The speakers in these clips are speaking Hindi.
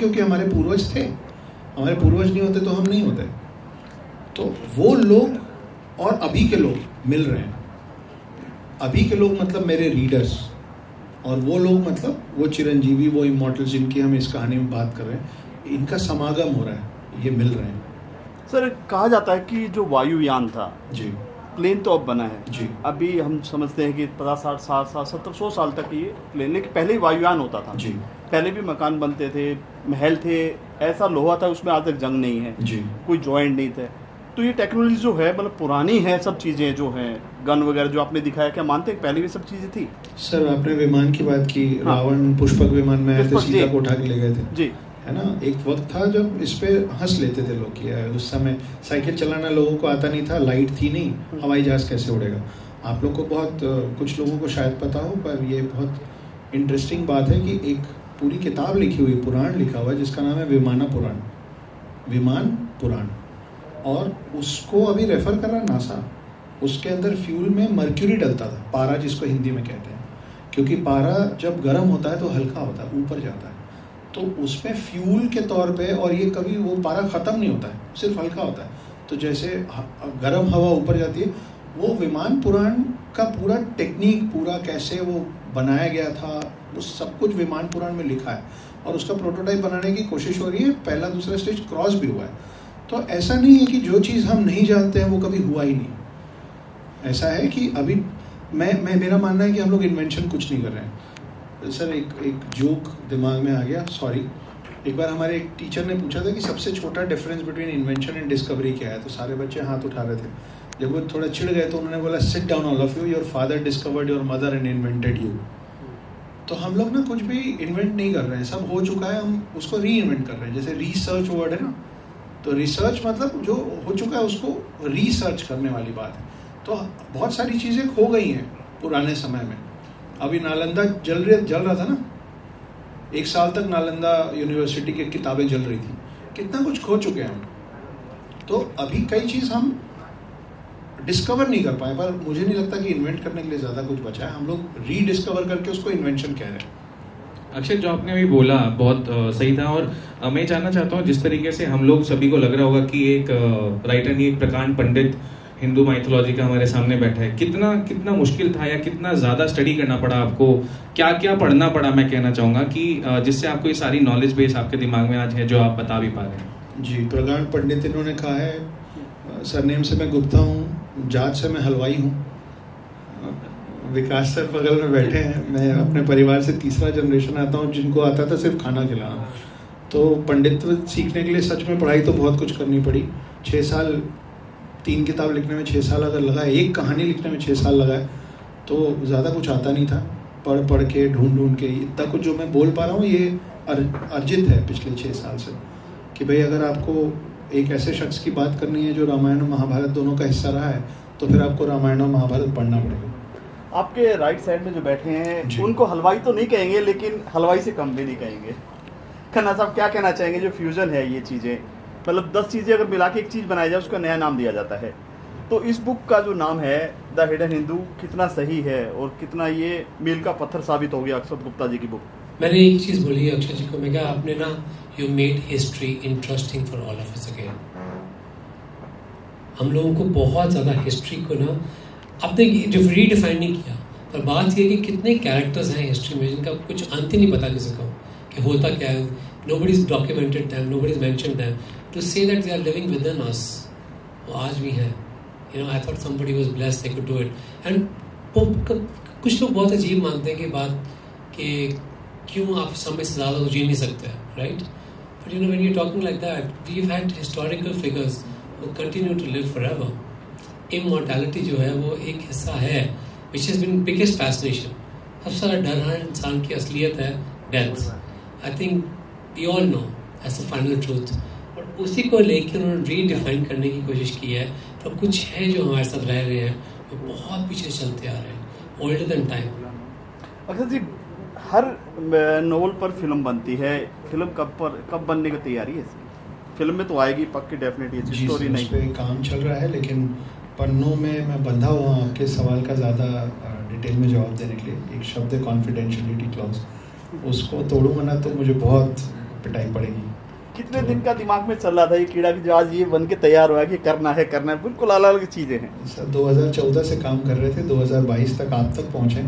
क्योंकि हमारे पूर्वज थे, हमारे पूर्वज नहीं होते तो हम नहीं होते। तो वो लोग और अभी के लोग मिल रहे हैं। अभी के लोग मतलब मेरे रीडर्स, और वो लोग मतलब वो चिरंजीवी, वो इमॉर्टल्स जिनकी हम इस कहानी में बात कर रहे हैं, इनका समागम हो रहा है, ये मिल रहे हैं। सर कहा जाता है कि जो वायुयान था जी, प्लेन तो अब बना है जी, अभी हम समझते हैं कि 50 60 60 70 100 साल तक ये प्लेन, लेकिन पहले ही वायुयान होता था जी, पहले भी मकान बनते थे, महल थे, ऐसा लोहा था उसमें आज तक जंग नहीं है जी, कोई जॉइंट नहीं थे। तो ये टेक्नोलॉजी जो है मतलब पुरानी है, सब चीज़ें जो हैं गन वगैरह जो आपने दिखाया, क्या मानते हैं पहले भी सब चीज़ें थी? सर आपने विमान की बात की, हाँ। रावण पुष्पक विमान में आए थे, सीता को उठा के ले गए थे जी, है ना। एक वक्त था जब इस पे हंस लेते थे लोग कि उस समय साइकिल चलाना लोगों को आता नहीं था, लाइट थी नहीं, हवाई जहाज कैसे उड़ेगा। आप लोग को बहुत कुछ लोगों को शायद पता हो, पर ये बहुत इंटरेस्टिंग बात है कि एक पूरी किताब लिखी हुई, पुराण लिखा हुआ है जिसका नाम है विमाना पुराण, विमान पुराण, और उसको अभी रेफर कर रहा नासा। उसके अंदर फ्यूल में मर्क्यूरी डलता था, पारा जिसको हिंदी में कहते हैं, क्योंकि पारा जब गर्म होता है तो हल्का होता है, ऊपर जाता है, तो उसमें फ्यूल के तौर पे, और ये कभी वो पारा ख़त्म नहीं होता है, सिर्फ हल्का होता है। तो जैसे गर्म हवा ऊपर जाती है, वो विमान पुराण का पूरा टेक्निक, पूरा कैसे वो बनाया गया था, वो सब कुछ विमान पुराण में लिखा है, और उसका प्रोटोटाइप बनाने की कोशिश हो रही है। पहला दूसरा स्टेज क्रॉस भी हुआ है। तो ऐसा नहीं है कि जो चीज़ हम नहीं जानते हैं वो कभी हुआ ही नहीं। ऐसा है कि अभी मेरा मानना है कि हम लोग इन्वेंशन कुछ नहीं कर रहे हैं। सर एक जोक दिमाग में आ गया, सॉरी। एक बार हमारे एक टीचर ने पूछा था कि सबसे छोटा difference between invention and discovery क्या है, तो सारे बच्चे हाथ उठा रहे थे। जब वो थोड़ा चिढ़ गए तो उन्होंने बोला, sit down all of you, your father discovered your mother and invented you. तो हम लोग ना कुछ भी इन्वेंट नहीं कर रहे हैं, सब हो चुका है, हम उसको री इन्वेंट कर रहे हैं। जैसे रिसर्च वर्ड है ना, तो रिसर्च मतलब जो हो चुका है उसको रिसर्च करने वाली बात है। तो बहुत सारी चीज़ें खो गई हैं पुराने समय में। अभी नालंदा जल रहा था ना, 1 साल तक नालंदा यूनिवर्सिटी की किताबें जल रही थी। कितना कुछ खो चुके हैं हम। तो अभी कई चीज़ हम डिस्कवर नहीं कर पाए, पर मुझे नहीं लगता कि इन्वेंट करने के लिए ज़्यादा कुछ बचा है। हम लोग रीडिस्कवर करके उसको इन्वेंशन कह रहे हैं। अक्षय, जो आपने अभी बोला बहुत सही था, और मैं जानना चाहता हूँ जिस तरीके से हम लोग सभी को लग रहा होगा कि एक राइटर नहीं, एक प्रकांड पंडित हिंदू माइथोलॉजी का हमारे सामने बैठा है, कितना मुश्किल था या कितना ज़्यादा स्टडी करना पड़ा आपको, क्या क्या पढ़ना पड़ा, मैं कहना चाहूँगा कि जिससे आपको ये सारी नॉलेज बेस आपके दिमाग में आज है जो आप बता भी पा रहे हैं? जी, प्रकांड पंडित इन्होंने कहा है। सरनेम से मैं गुप्ता हूँ, जात से मैं हलवाई हूँ। विकास सर बगल में बैठे हैं। मैं अपने परिवार से तीसरा जनरेशन आता हूँ जिनको आता था सिर्फ खाना खिलाना। तो पंडित्व सीखने के लिए सच में पढ़ाई तो बहुत कुछ करनी पड़ी। 6 साल, 3 किताब लिखने में 6 साल अगर लगाए, एक कहानी लिखने में 6 साल लगाए, तो ज़्यादा कुछ आता नहीं था। पढ़ के ढूंढ के इतना कुछ जो मैं बोल पा रहा हूँ ये अर्जित है पिछले 6 साल से, कि भाई अगर आपको एक ऐसे शख्स की बात करनी है जो रामायण और महाभारत दोनों का हिस्सा रहा है, तो फिर आपको रामायण और महाभारत पढ़ना पड़ेगा। आपके राइट साइड में जो बैठे हैं उनको हलवाई तो नहीं कहेंगे, लेकिन हलवाई से कम भी नहीं कहेंगे। खन्ना साहब क्या कहना चाहेंगे, जो फ्यूजन है ये चीज़ें, मतलब 10 चीज़ें अगर मिला के एक चीज़ बनाई जाए उसका नया नाम दिया जाता है, तो इस बुक का जो नाम है द हिडन हिंदू कितना सही है और कितना ये मील का पत्थर साबित हो गया अक्षत गुप्ता जी की बुक? मैंने एक चीज़ बोली अक्षय जी को, मैं कहा आपने ना you made history interesting for all of us again. हम लोगों को बहुत ज़्यादा हिस्ट्री को ना आपने रीडिफाइन नहीं किया, पर बात यह कि कितने कैरेक्टर्स हैं हिस्ट्री में जिनका कुछ अंत ही नहीं पता किसी को कि होता क्या है। Nobody is documented them, nobody is mentioned them, to say that they are living with in us, वो आज भी हैं। You know, I thought somebody was blessed they could do it. And कुछ लोग बहुत अजीब मानते हैं कि बात कि क्यों आप समय से ज़्यादा तो जी नहीं सकते, right? But you know when you talking like that, we have had historical figures who continue to live forever. Immortality जो है वो एक हिस्सा है which has been biggest fascination. सबसे सारा डर है इंसान की असलियत है death. I think we all know that's the final truth. और उसी को लेकर उन्होंने रीडिफाइन करने की कोशिश की है। तो कुछ है जो हमारे साथ रह रहे हैं, वो बहुत पीछे चलते आ रहे हैं, older than time. अक्षय जी, हर नोवेल पर फिल्म बनती है, फिल्म कब बनने की तैयारी है इसकी? फिल्म में तो आएगी पक्की, डेफिनेटली स्टोरी नहीं पे काम चल रहा है, लेकिन पन्नों में मैं बंधा हुआ हूँ आपके सवाल का ज़्यादा डिटेल में जवाब देने के लिए। एक शब्द है कॉन्फिडेंशियलिटी क्लॉज, उसको तोड़ूंगा ना तो मुझे बहुत पिटाई पड़ेगी। कितने दिन का दिमाग में चल रहा था ये कीड़ा कि जो आज ये बन के तैयार हुआ है कि करना है, बिल्कुल अलग अलग चीज़ें हैं सर। 2014 से काम कर रहे थे, 2022 तक आप तक पहुँचे।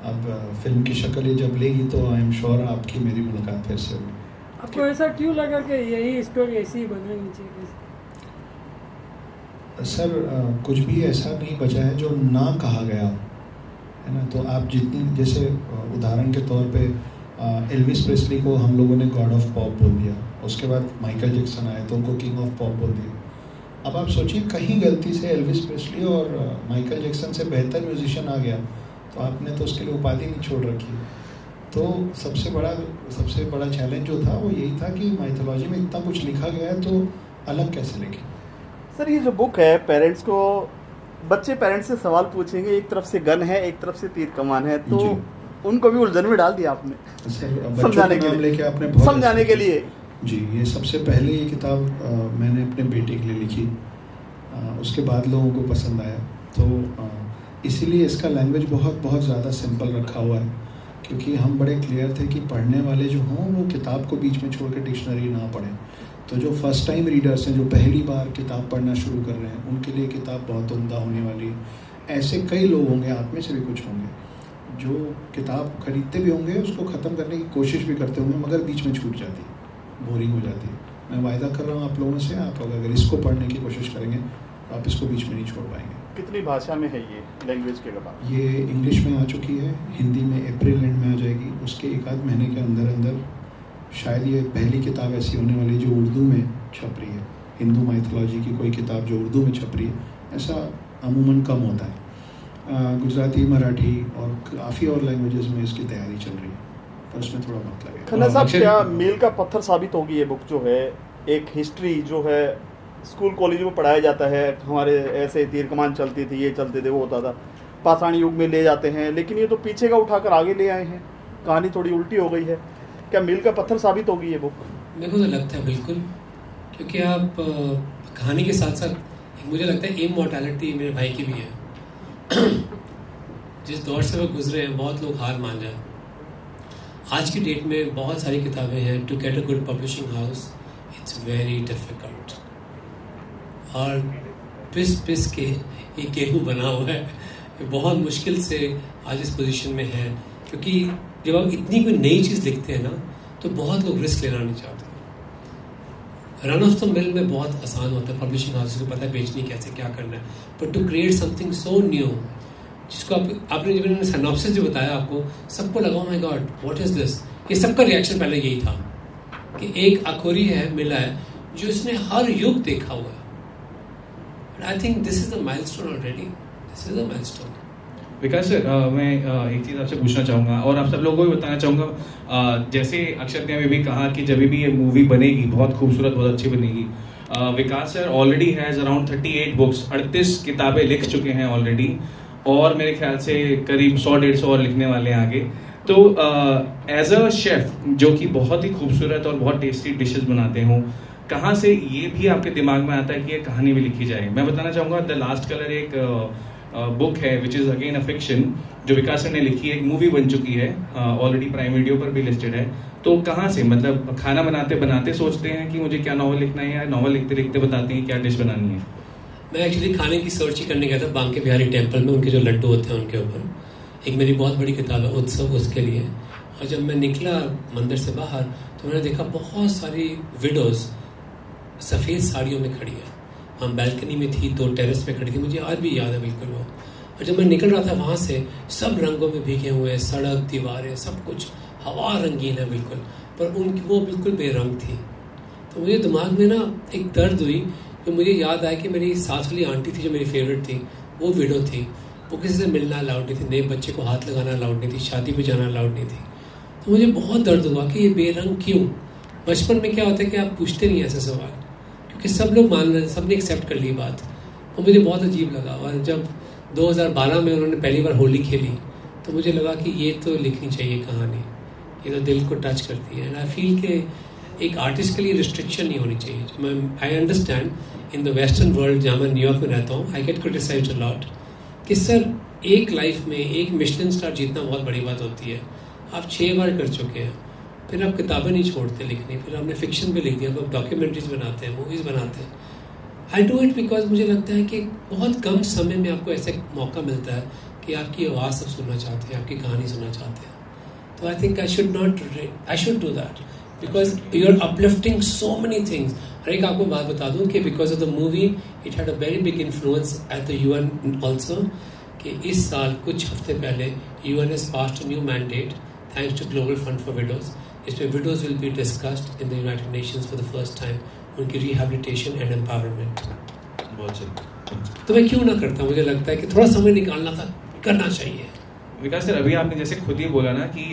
अब फिल्म की शक्ल ये जब लेगी तो आई एम श्योर आपकी मेरी मुलाकात फिर से होगी। आपको ऐसा क्यों लगा कि यही स्टोरी ऐसी ही बननी चाहिए? सर कुछ भी ऐसा नहीं बचा है जो ना कहा गया, है ना। तो आप जितनी, जैसे उदाहरण के तौर पे एल्विस प्रेस्ली को हम लोगों ने गॉड ऑफ पॉप बोल दिया, उसके बाद माइकल जैक्सन आए तो उनको किंग ऑफ पॉप बोल दिया। अब आप सोचिए कहीं गलती से एल्विस प्रेस्ली और माइकल जैक्सन से बेहतर म्यूजिशियन आ गया तो आपने तो उसके लिए उपाधि नहीं छोड़ रखी। तो सबसे बड़ा चैलेंज जो था वो यही था कि माइथोलॉजी में इतना कुछ लिखा गया है तो अलग कैसे लिखें। सर ये जो बुक है, बच्चे पेरेंट्स से सवाल पूछेंगे, एक तरफ से गन है एक तरफ से तीर कमान है, तो उनको भी उलझन में डाल दिया आपने समझाने के लिए। जी, ये सबसे पहले ये किताब मैंने अपने बेटे के लिए लिखी, उसके बाद लोगों को पसंद आया, तो इसीलिए इसका लैंग्वेज बहुत ज़्यादा सिंपल रखा हुआ है, क्योंकि हम बड़े क्लियर थे कि पढ़ने वाले जो हों वो किताब को बीच में छोड़ के डिक्शनरी ना पढ़ें। तो जो फर्स्ट टाइम रीडर्स हैं, जो पहली बार किताब पढ़ना शुरू कर रहे हैं, उनके लिए किताब बहुत उम्दा होने वाली है। ऐसे कई लोग होंगे, आप में से भी कुछ होंगे, जो किताब खरीदते भी होंगे, उसको ख़त्म करने की कोशिश भी करते होंगे, मगर बीच में छूट जाती है, बोरिंग हो जाती है। मैं वायदा कर रहा हूँ आप लोगों से, आप लोग अगर इसको पढ़ने की कोशिश करेंगे तो आप इसको बीच में नहीं छोड़ पाएंगे। कितनी भाषा में है ये लैंग्वेज के बाद? ये इंग्लिश में आ चुकी है, हिंदी में अप्रैल एंड में आ जाएगी, उसके एक आध महीने के अंदर शायद ये पहली किताब ऐसी होने वाली जो उर्दू में छप रही है। हिंदू माइथोलॉजी की कोई किताब जो उर्दू में छप रही है, ऐसा अमूमन कम होता है। गुजराती, मराठी और काफ़ी और लैंग्वेजेस में इसकी तैयारी चल रही है, पर उसमें थोड़ा वक्त लगेगा। खन्ना साहब, क्या मील का पत्थर साबित होगी ये बुक जो है? एक हिस्ट्री जो है स्कूल कॉलेजों में पढ़ाया जाता है, हमारे ऐसे तीर कमान चलती थी, ये चलते थे, वो होता था, पाषाण युग में ले जाते हैं, लेकिन ये तो पीछे का उठाकर आगे ले आए हैं, कहानी थोड़ी उल्टी हो गई है। क्या मील का पत्थर साबित होगी ये बुक? मेरे को तो लगता है बिल्कुल, क्योंकि आप कहानी के साथ साथ मुझे लगता है इमॉर्टैलिटी मेरे भाई की भी है। जिस दौर से वो गुजरे हैं, बहुत लोग हार मान जाए। आज की डेट में बहुत सारी किताबें हैं, to get a good publishing house it's very difficult, और पिस के ये गेहूँ बना हुआ है, बहुत मुश्किल से आज इस पोजीशन में है, क्योंकि जब आप इतनी कोई नई चीज़ लिखते हैं ना, तो बहुत लोग रिस्क लेना नहीं चाहते। रन ऑफ द मिल में बहुत आसान होता है, पब्लिशिंग हाउस को पता है बेचनी कैसे, क्या करना है, but to create something so new, जिसको आपने जब इन्होंने सिनॉप्सिस जो बताया आपको, सबको लगा my God what is this. ये सबका रिएक्शन पहले यही था कि एक अखोरी है, मिला है, जो इसने हर युग देखा हुआ है। I think this is the milestone already, this is the milestone. Vikas sir, मैं एक चीज़ आपसे पूछना चाहूँगा और आप सब लोगों को भी बताना चाहूँगा, जैसे अक्षत ने भी कहा कि जब भी ये मूवी बनेगी बहुत खूबसूरत, बहुत अच्छी बनेगी। Vikas sir already has around 38 books, 38 किताबें लिख चुके हैं ऑलरेडी, और मेरे ख्याल से करीब 100-150 और लिखने वाले हैं आगे। तो एज अ शेफ जो कि बहुत ही खूबसूरत और बहुत टेस्टी डिशेस बनाते हों, कहाँ से ये भी आपके दिमाग में आता है कि ये कहानी भी लिखी जाए? मैं बताना चाहूँगा द लास्ट कलर एक बुक है which is again a fiction, जो विकास सर ने लिखी है, एक मूवी बन चुकी है, ऑलरेडी प्राइम वीडियो पर भी लिस्टेड है। तो कहाँ से, मतलब खाना बनाते बनाते सोचते हैं कि मुझे क्या नॉवल लिखना है, या नॉवल लिखते लिखते बताते हैं क्या डिश बनानी है? मैं एक्चुअली खाने की सर्च ही करने गया था बांके बिहारी टेम्पल में, उनके जो लड्डू होते हैं उनके ऊपर एक मेरी बहुत बड़ी किताब है उत्सव, उसके लिए। और जब मैं निकला मंदिर से बाहर तो मैंने देखा बहुत सारी विडोज़ सफ़ेद साड़ियों में खड़ी है। हम बैल्कनी में थी, 2 टेरेस पे खड़ी थी, मुझे आज भी याद है बिल्कुल वो। और जब मैं निकल रहा था वहाँ से, सब रंगों में भीगे हुए, सड़क, दीवारें, सब कुछ, हवा रंगीन है बिल्कुल, पर उनकी वो बिल्कुल बेरंग थी। तो मुझे दिमाग में ना एक दर्द हुई, तो मुझे याद आया कि मेरी सास वाली आंटी थी जो मेरी फेवरेट थी, वो विडो थी, वो किसी से मिलना अलाउड नहीं थी, नए बच्चे को हाथ लगाना अलाउड नहीं थी, शादी पे जाना अलाउड नहीं थी। तो मुझे बहुत दर्द हुआ कि ये बेरंग क्यों। बचपन में क्या होता है कि आप पूछते नहीं ऐसे सवाल, क्योंकि सब लोग मान रहे, सब ने एक्सेप्ट कर ली बात, और मुझे बहुत अजीब लगा। और जब 2012 में उन्होंने पहली बार होली खेली तो मुझे लगा कि ये तो लिखनी चाहिए कहानी, ये तो दिल को टच करती है। एंड आई फील कि एक आर्टिस्ट के लिए रिस्ट्रिक्शन नहीं होनी चाहिए। मैं I understand in the western world, जहाँ मैं न्यूयॉर्क में रहता हूँ, I get criticised a lot कि सर एक लाइफ में एक मिशेलिन स्टार जीतना बहुत बड़ी बात होती है, आप 6 बार कर चुके हैं, फिर आप किताबें नहीं छोड़ते लिखनी, फिर आपने फिक्शन भी लिख दिया, अब आप डॉक्यूमेंट्रीज बनाते हैं, मूवीज़ बनाते हैं. आई डू इट बिकॉज मुझे लगता है कि बहुत कम समय में आपको ऐसे मौका मिलता है कि आपकी आवाज़ सब सुनना चाहते हैं, आपकी कहानी सुनना चाहते हैं. तो I think I should do that because you are uplifting so many things. और एक आपको बात बता दूं कि because of the movie it had a very big influence at the UN also, कि इस साल कुछ हफ्ते पहले UN has passed a new mandate thanks to Global Fund for Widows. इसमें widows will be discussed in the United Nations for the first time, उनकी rehabilitation and empowerment. बहुत सही. तो मैं क्यों ना करता, मुझे लगता है कि थोड़ा समय निकालना था, करना चाहिए. विकास सर, अभी आपने जैसे खुद ही बोला ना कि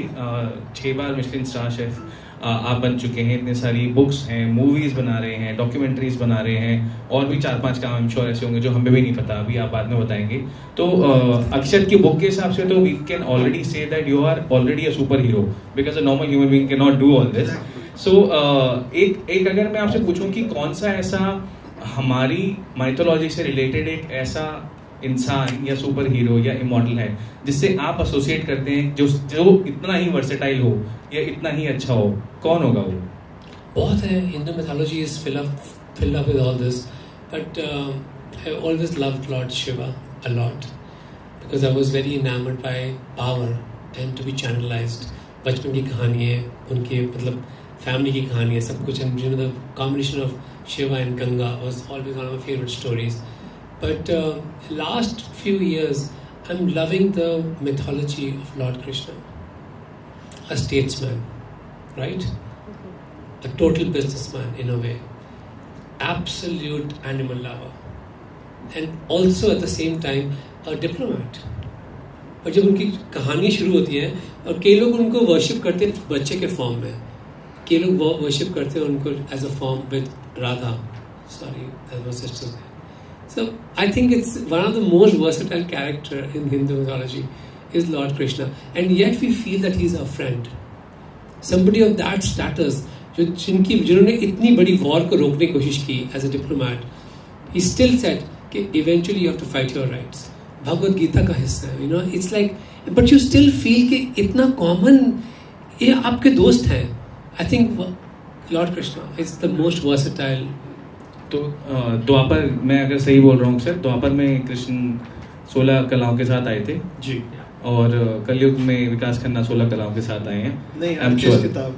6 बार मिशेलिन स्टार शेफ आप बन चुके हैं, इतने सारी बुक्स हैं, मूवीज बना रहे हैं, डॉक्यूमेंट्रीज बना रहे हैं, और भी 4-5 काम आई एम श्योर ऐसे होंगे जो हमें भी नहीं पता, अभी आप बाद में बताएंगे. तो अक्षत की बुक के हिसाब से तो we can already say that you are already a super hero because a normal human being cannot do all ऑल दिस. सो एक अगर मैं आपसे पूछूं कि कौन सा ऐसा हमारी माइथोलॉजी से रिलेटेड एक ऐसा इंसान या सुपर हीरो या इमॉर्टल है जिससे आप एसोसिएट करते हैं, जो इतना ही वर्सेटाइल हो या इतना ही अच्छा हो, कौन होगा वो? बहुत है. Hindu mythology is filled up with all this, but I always loved Lord Shiva a lot because I was very enamored by power and to be channelized. बचपन की कहानी है, उनके मतलब फैमिली की कहानी है, सब कुछ. And you know, the combination of Shiva and Ganga was always one of my favorite stories. But last few years, I'm loving the mythology of Lord Krishna. A statesman, right? A total businessman in a way. Absolute animal lover. And also at the same time, a diplomat. और जब उनकी कहानी शुरू होती है, और कई लोग उनको वर्शिप करते हैं बच्चे के फॉर्म में, कई लोग वर्शिप करते हैं उनको as a form with Radha. Sorry, that was sister's name. So I think it's one of the most versatile character in Hindu mythology is Lord Krishna, and yet we feel that he's our friend. Somebody of that status, जिन्होंने इतनी बड़ी वॉर को रोकने की कोशिश की as a diplomat, he still said कि eventually you have to fight your rights. Bhagavad Gita का हिस्सा है, you know, it's like, but you still feel कि इतना common, ये आपके दोस्त हैं. I think Lord Krishna is the most versatile. तो द्वापर, मैं अगर सही बोल रहा हूँ सर, द्वापर में कृष्ण 16 कलाओं के साथ आए थे जी, और कलयुग में विकास खन्ना 16 कलाओं के साथ आए हैं. नहीं, किताब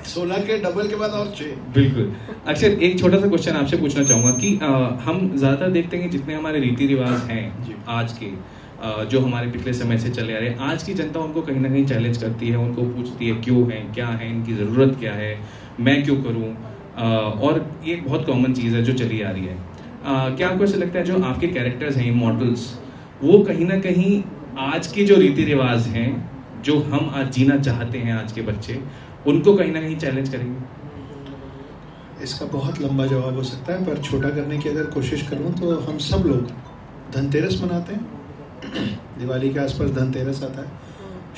16 के डबल के बाद और 6. बिल्कुल. अक्षर, एक छोटा सा क्वेश्चन आपसे पूछना चाहूँगा कि हम ज़्यादातर देखते हैं कि जितने हमारे रीति रिवाज हैं आज के, जो हमारे पिछले समय से चले आ रहे हैं, आज की जनता उनको कहीं ना कहीं चैलेंज करती है, उनको पूछती है क्यों है, क्या है, इनकी ज़रूरत क्या है, मैं क्यों करूँ, और ये एक बहुत कॉमन चीज़ है जो चली आ रही है. क्या आपको ऐसा लगता है जो आपके कैरेक्टर्स हैं इमॉर्टल्स, वो कहीं ना कहीं आज के जो रीति रिवाज हैं जो हम आज जीना चाहते हैं आज के बच्चे, उनको कहीं ना कहीं चैलेंज करेंगे? इसका बहुत लंबा जवाब हो सकता है, पर छोटा करने की अगर कोशिश करूं तो हम सब लोग धनतेरस मनाते हैं. दिवाली के आसपास धनतेरस आता है.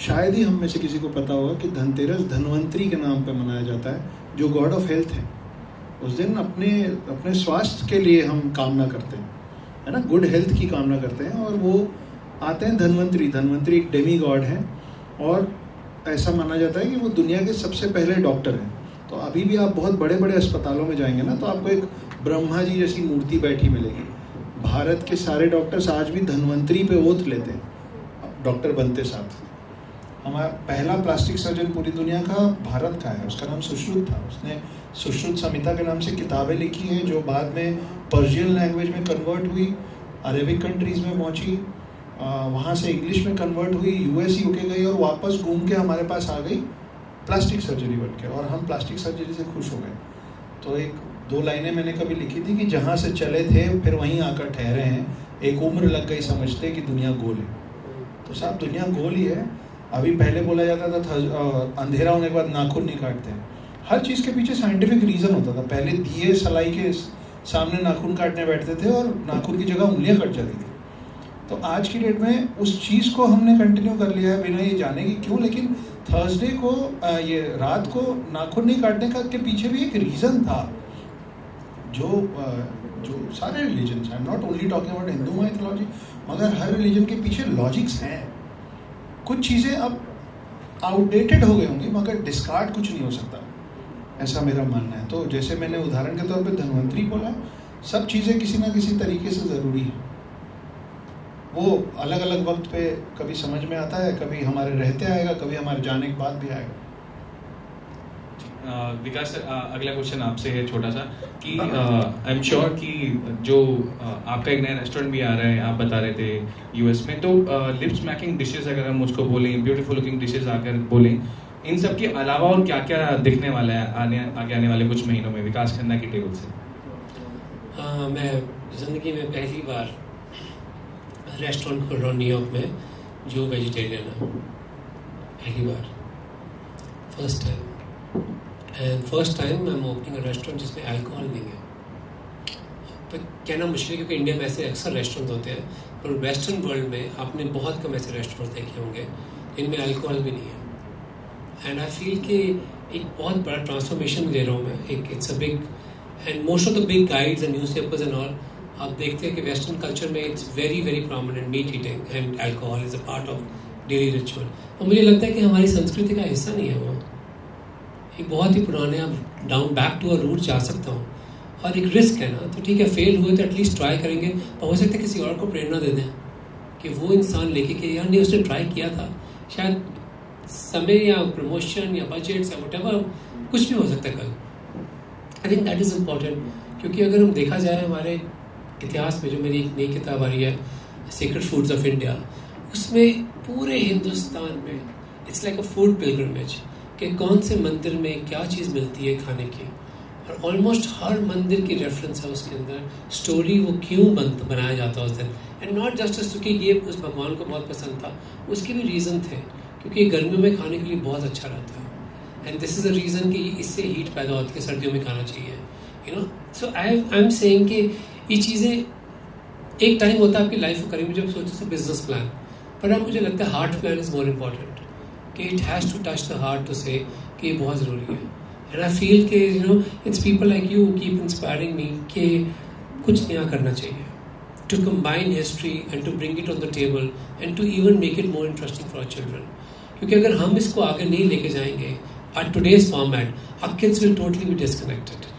शायद ही हम में से किसी को पता होगा कि धनतेरस धनवंतरी के नाम पर मनाया जाता है, जो गॉड ऑफ हेल्थ है. उस दिन अपने स्वास्थ्य के लिए हम कामना करते हैं, है ना, गुड हेल्थ की कामना करते हैं, और वो आते हैं धनवंतरी एक डेमी गॉड है, और ऐसा माना जाता है कि वो दुनिया के सबसे पहले डॉक्टर हैं. तो अभी भी आप बहुत बड़े बड़े अस्पतालों में जाएंगे ना, तो आपको एक ब्रह्मा जी जैसी मूर्ति बैठी मिलेगी. भारत के सारे डॉक्टर्स आज भी धनवंतरी पे ओथ लेते हैं डॉक्टर बनते साथ. हमारा पहला प्लास्टिक सर्जन पूरी दुनिया का भारत का है, उसका नाम सुश्रुत था. उसने सुश्रुत संहिता के नाम से किताबें लिखी हैं जो बाद में पर्शियन लैंग्वेज में कन्वर्ट हुई, अरेबिक कंट्रीज़ में पहुंची, वहाँ से इंग्लिश में कन्वर्ट हुई, US UK गई, और वापस घूम के हमारे पास आ गई प्लास्टिक सर्जरी बन के, और हम प्लास्टिक सर्जरी से खुश हो गए. तो 1-2 लाइनें मैंने कभी लिखी थी कि जहाँ से चले थे फिर वहीं आकर ठहरे हैं, एक उम्र लग गई समझते कि दुनिया गोल है. तो साहब दुनिया गोल ही है. अभी पहले बोला जाता था अंधेरा होने के बाद नाखून नहीं काटते हैं. हर चीज़ के पीछे साइंटिफिक रीज़न होता था. पहले दिए सलाई के सामने नाखून काटने बैठते थे और नाखून की जगह उंगलियां कट जाती थी. तो आज की डेट में उस चीज़ को हमने कंटिन्यू कर लिया है बिना ये जाने की क्यों. लेकिन थर्सडे को ये रात को नाखून नहीं काटने का के पीछे भी एक रीज़न था. जो सारे religion, I am not only talking about Hindu mythology, मगर हर रिलीजन के पीछे लॉजिक्स हैं. कुछ चीज़ें अब आउटडेटेड हो गए होंगे मगर डिस्कार्ड कुछ नहीं हो सकता, ऐसा मेरा मानना है। तो जैसे मैंने उदाहरण के तौर पे धन्वंतरी बोला, सब चीज़ें किसी ना किसी तरीके से ज़रूरी है। वो अलग अलग वक्त पे कभी समझ में आता है, कभी हमारे रहते आएगा, कभी हमारे जाने के बाद भी आएगा। विकास सर, अगला क्वेश्चन आपसे है छोटा सा कि आई एम श्योर कि जो आपका एक नया रेस्टोरेंट भी आ रहा है, आप बता रहे थे यूएस में, तो लिप स्मैकिंग डिशेस अगर हम मुझको बोलें, ब्यूटीफुल लुकिंग डिशेस आकर बोलें, इन सब के अलावा और क्या क्या दिखने वाला है आगे आने वाले कुछ महीनों में विकास खन्ना की टेबल से? मैं ज़िंदगी में पहली बार रेस्टोरेंट खोल रहा हूँ न्यूयॉर्क में जो वेजिटेरियन है, पहली बार, first time. And first time I am opening a restaurant जिसमें अल्कोहल नहीं है। पर कहना मुश्किल है क्योंकि इंडिया में ऐसे अक्सर रेस्टोरेंट होते हैं, पर वेस्टर्न वर्ल्ड में आपने बहुत कम ऐसे रेस्टोरेंट देखे होंगे जिनमें अल्कोहल भी नहीं है। एंड आई फील कि एक बहुत बड़ा ट्रांसफॉर्मेशन ले रहा हूँ मैं, it's a big, and most of the big guides and newspapers and all, आप देखते हैं कि वेस्टर्न कल्चर में it's very very prominent, meat eating and alcohol is a part of daily ritual. और मुझे लगता है कि हमारी संस्कृति का हिस्सा नहीं है वो, एक बहुत ही पुराने, आप down back to a root जा सकता हूँ। और एक रिस्क है ना, तो ठीक है, फेल हुए तो एटलीस्ट ट्राई करेंगे, पर हो सकता है किसी और को प्रेरणा दे दें कि वो इंसान लेके कि यार नहीं उसने ट्राई किया था, शायद समय या प्रमोशन या बजट या व्हाटएवर कुछ भी हो सकता है कल। I think that is important, क्योंकि अगर हम देखा जाए हमारे इतिहास में, जो मेरी एक नई किताब आ रही है सीक्रेट फूड्स ऑफ इंडिया, उसमें पूरे हिंदुस्तान में it's like a food pilgrimage कि कौन से मंदिर में क्या चीज़ मिलती है खाने की, और ऑलमोस्ट हर मंदिर की रेफरेंस है उसके अंदर, स्टोरी वो क्यों बनाया जाता है उस दिन, एंड नॉट जस्ट क्योंकि ये उस भगवान को बहुत पसंद था, उसके भी रीज़न थे, क्योंकि गर्मियों में खाने के लिए बहुत अच्छा रहता है। And this is a reason कि इससे हीट पैदा होती है, सर्दियों में खाना चाहिए, you know. So I am saying कि ये चीज़ें एक टाइम होता है आपकी लाइफ को करेंगे जब सोचते थे बिजनेस प्लान, पर अब मुझे लगता है heart plan is more important, कि it has to touch the heart to say कि ये बहुत ज़रूरी है। एंड आई फील कि you know it's people like you keep inspiring me कि कुछ नया करना चाहिए, to combine history and to bring it on the table and to even make it more interesting for our children. क्योंकि अगर हम इसको आगे नहीं लेके जाएंगे eight today's format, our kids will totally be disconnected.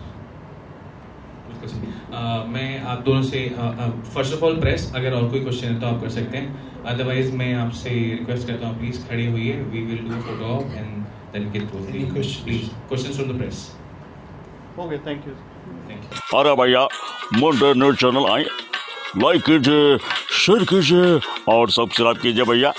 मैं आप दोनों से फर्स्ट ऑफ ऑल प्रेस, अगर और कोई क्वेश्चन है तो आप कर सकते हैं, अदरवाइज मैं आपसे रिक्वेस्ट करता हूँ प्लीज खड़े होइए, we will do photo op and then get to the please questions from the press. Okay, thank you. अरे भैया मुंडे न्यूज़ चैनल आए, लाइक कीजिए, शेयर कीजिए और सब्सक्राइब कीजिए भैया।